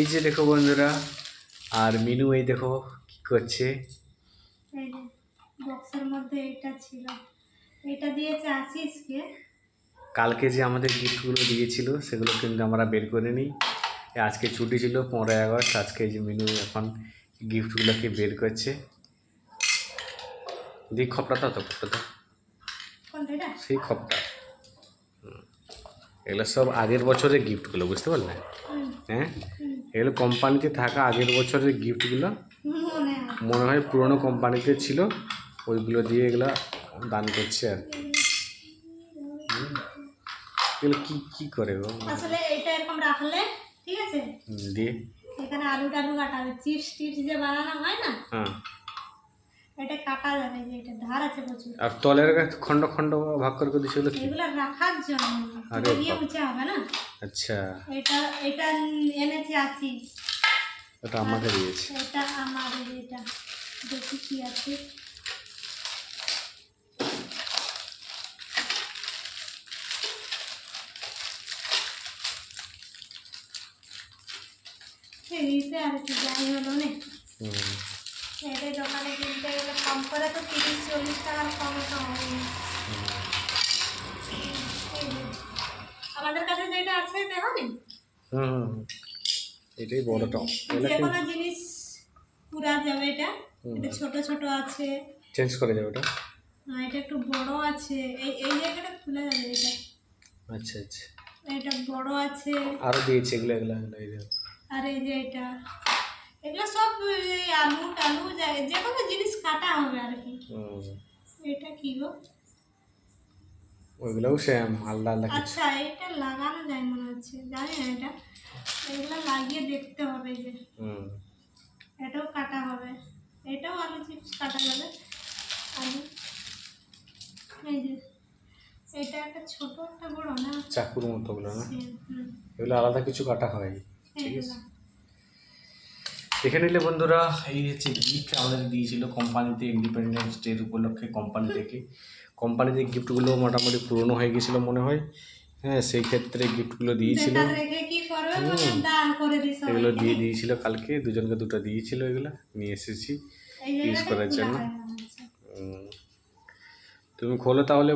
এই যে দেখো বন্ধুরা, আর মিনু এই দেখো কি করছে। এই যে বক্সের মধ্যে এটা ছিল, এটা দিয়েছে আশিসকে। কালকে যে আমাদের গিফটগুলো দিয়েছিল সেগুলো কিন্তু আমরা বের করে নিই। আজকে ছুটি ছিল 15 আগস্ট, আজকে এই যে মিনু এখন গিফটগুলোকে বের করছে। দিক খপটা তো খপটা কোনটা এটা? সেই খপটা। এগুলো সব আগের বছরের গিফটগুলো, বুঝতে পারলে? হ্যাঁ, এগুলো কোম্পানিতে থাকা আগের বছরের গিফটগুলো মনে হয় পুরনো কোম্পানিতে ছিল, ওইগুলো দিয়ে এগুলো দান করছে আর কি। এগুলো কি কি করে গো? আসলে এটা এরকম রাখলে ঠিক আছে, দিয়ে এখানে আলু টালু কাটা হবে, চিপস টিপস যে বানানো হয় না, হ্যাঁ, এটা কাটা যাবে, যে এটা ধার আছে প্রচুর। আর তলের খণ্ড খণ্ড ভাগ করে দিয়েছিল কি? এগুলো রাখার জন্য, আরে গিয়ে উঁচা হবে না। আচ্ছা, এটা এটা এনেছে আশিস, এটা আমাকে দিয়েছে। এটা আমাদের, এটা দেখি কি আছে। এইতে আর কি যাই হলো না, এটা দোকানে কিনতে গেলে কম করে তো 30-40 টাকার কমে তো হবে না। আমাদের কাছে যেটা আছে দেখো নি, এটাই বড়টা। যে কোনো জিনিস পুরা যাবে। এটা এটা ছোট ছোট আছে, চেঞ্জ করে যাবে ওটা। এটা একটু বড় আছে, এই এই জায়গাটা খুলে যাবে এটা। আচ্ছা আচ্ছা, এটা বড় আছে, আরও দিয়েছে এগুলো এগুলো এগুলো এই দেখো। আর এই যে এটা, এগুলো সব এই আলু টালু যে কোনো জিনিস কাটা হবে আর কি। এটা কি গো? ওইগুলোও সেম, আলাদা আলাদা কিছু। আচ্ছা, এটা লাগানো যায় মনে হচ্ছে, জানি না এটা, এগুলো লাগিয়ে দেখতে হবে। যে এটাও কাটা হবে, এটাও আলু চিপস কাটা যাবে, আলু। এই যে এটা একটা ছোট একটা বড় না, চাকুর মতো গুলো না, হুম, এগুলো আলাদা কিছু কাটা হয়। ঠিক আছে, এইগুলা। দেখে নিলে বন্ধুরা, এই হচ্ছে গিফট আমাদের দিয়েছিল কোম্পানিতে ইন্ডিপেন্ডেন্স ডের উপলক্ষে। কোম্পানিতে গিফটগুলো মোটামুটি পুরনো হয়ে গেছিলো মনে হয়। হ্যাঁ, সেই ক্ষেত্রে গিফটগুলো দিয়েছিল। বেকার রেখে কি করবে, মানে দান করে দিস এগুলো দিয়ে দিয়েছিল কালকে, দুজনকে দুটো দিয়েছিল, এগুলো নিয়ে এসেছি এই ইউজ জায়গাটা করার খোলা জন্য। হয় মনে হচ্ছে। তুমি খোলো তাহলে।